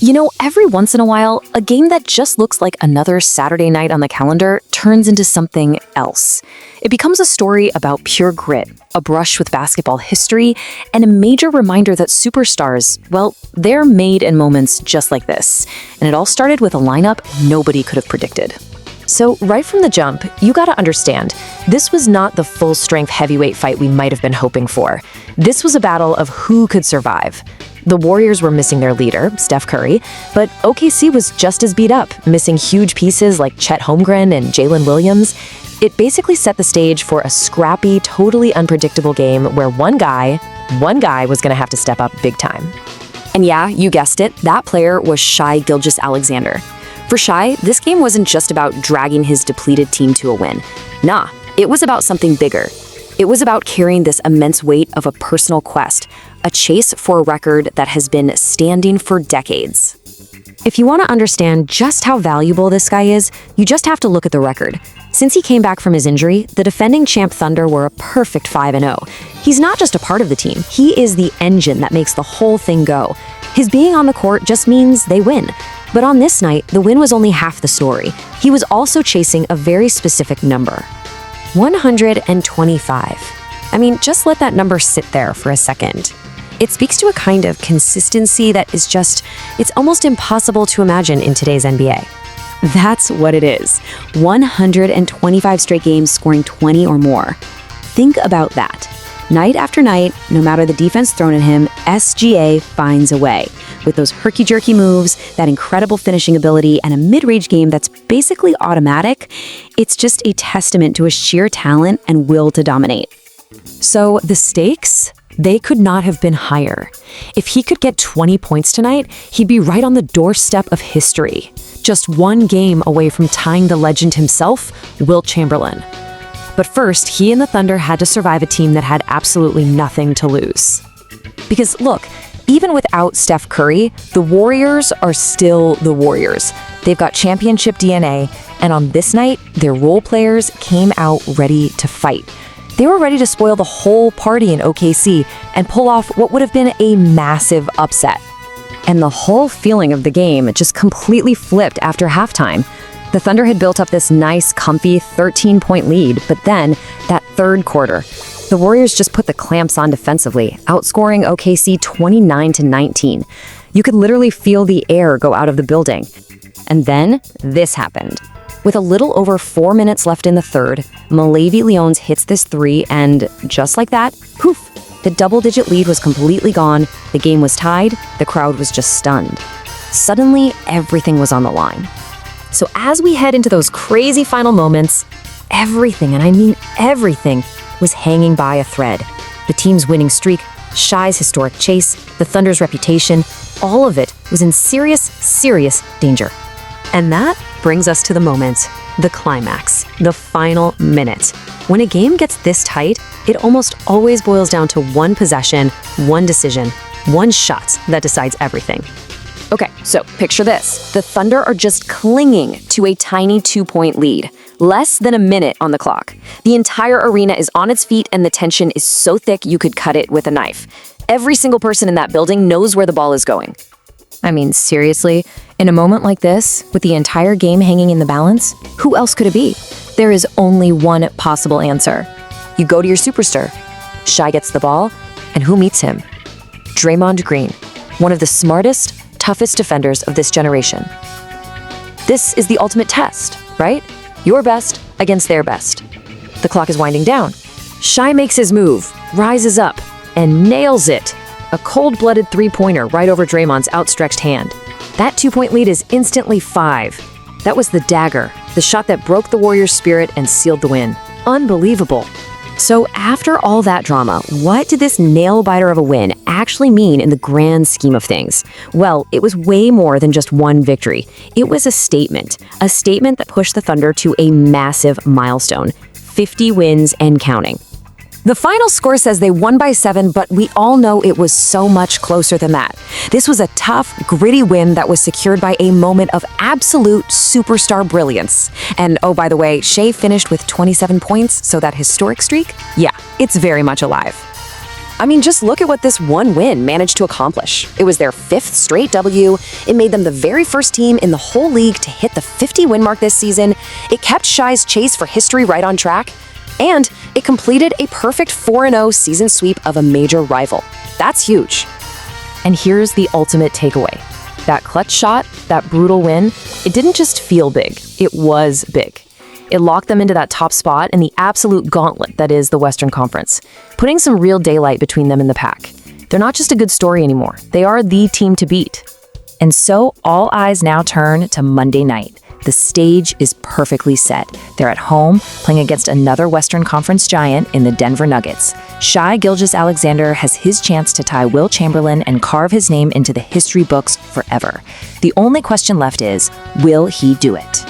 You know, every once in a while, a game that just looks like another Saturday night on the calendar turns into something else. It becomes a story about pure grit, a brush with basketball history, and a major reminder that superstars, well, they're made in moments just like this. And it all started with a lineup nobody could have predicted. So right from the jump, you gotta understand, this was not the full-strength heavyweight fight we might have been hoping for. This was a battle of who could survive. The Warriors were missing their leader, Steph Curry, but OKC was just as beat up, missing huge pieces like Chet Holmgren and Jalen Williams. It basically set the stage for a scrappy, totally unpredictable game where one guy was gonna have to step up big time. And yeah, you guessed it, that player was Shai Gilgeous-Alexander. For Shai, this game wasn't just about dragging his depleted team to a win. Nah, it was about something bigger. It was about carrying this immense weight of a personal quest, a chase for a record that has been standing for decades. If you want to understand just how valuable this guy is, you just have to look at the record. Since he came back from his injury, the defending champ Thunder were a perfect 5-0. He's not just a part of the team, he is the engine that makes the whole thing go. His being on the court just means they win. But on this night, the win was only half the story. He was also chasing a very specific number. 125. I mean, just let that number sit there for a second. It speaks to a kind of consistency that is just, it's almost impossible to imagine in today's NBA. That's what it is. 125 straight games scoring 20 or more. Think about that. Night after night, no matter the defense thrown at him, SGA finds a way. With those herky-jerky moves, that incredible finishing ability, and a mid-range game that's basically automatic, it's just a testament to his sheer talent and will to dominate. So the stakes, they could not have been higher. If he could get 20 points tonight, he'd be right on the doorstep of history. Just one game away from tying the legend himself, Wilt Chamberlain. But first, he and the Thunder had to survive a team that had absolutely nothing to lose. Because look, even without Steph Curry, the Warriors are still the Warriors. They've got championship DNA, and on this night, their role players came out ready to fight. They were ready to spoil the whole party in OKC and pull off what would have been a massive upset. And the whole feeling of the game just completely flipped after halftime. The Thunder had built up this nice, comfy 13-point lead, but then, that third quarter, the Warriors just put the clamps on defensively, outscoring OKC 29-19. You could literally feel the air go out of the building. And then, this happened. With a little over 4 minutes left in the third, Malavi Leons hits this three, and just like that, poof, the double-digit lead was completely gone, the game was tied, the crowd was just stunned. Suddenly, everything was on the line. So as we head into those crazy final moments, everything, and I mean everything, was hanging by a thread. The team's winning streak, Shai's historic chase, the Thunder's reputation, all of it was in serious, serious danger. And that brings us to the moment, the climax, the final minute. When a game gets this tight, it almost always boils down to one possession, one decision, one shot that decides everything. Okay, so picture this. The Thunder are just clinging to a tiny 2-point lead. Less than a minute on the clock. The entire arena is on its feet and the tension is so thick you could cut it with a knife. Every single person in that building knows where the ball is going. I mean, seriously, in a moment like this, with the entire game hanging in the balance, who else could it be? There is only one possible answer. You go to your superstar. Shai gets the ball, and who meets him? Draymond Green, one of the smartest, toughest defenders of this generation. This is the ultimate test, right? Your best against their best. The clock is winding down. Shai makes his move, rises up, and nails it. A cold-blooded three-pointer right over Draymond's outstretched hand. That 2-point lead is instantly 5. That was the dagger, the shot that broke the Warriors' spirit and sealed the win. Unbelievable. So after all that drama, what did this nail-biter of a win actually mean in the grand scheme of things? Well, it was way more than just one victory. It was a statement that pushed the Thunder to a massive milestone, 50 wins and counting. The final score says they won by 7, but we all know it was so much closer than that. This was a tough, gritty win that was secured by a moment of absolute superstar brilliance. And oh, by the way, Shai finished with 27 points, so that historic streak, yeah, it's very much alive. I mean, just look at what this one win managed to accomplish. It was their 5th straight W. It made them the very first team in the whole league to hit the 50-win mark this season. It kept Shai's chase for history right on track. And it completed a perfect 4-0 season sweep of a major rival. That's huge. And here's the ultimate takeaway. That clutch shot, that brutal win, it didn't just feel big, it was big. It locked them into that top spot in the absolute gauntlet that is the Western Conference, putting some real daylight between them and the pack. They're not just a good story anymore, they are the team to beat. And so all eyes now turn to Monday night. The stage is perfectly set. They're at home, playing against another Western Conference giant in the Denver Nuggets. Shai Gilgeous-Alexander has his chance to tie Wilt Chamberlain and carve his name into the history books forever. The only question left is, will he do it?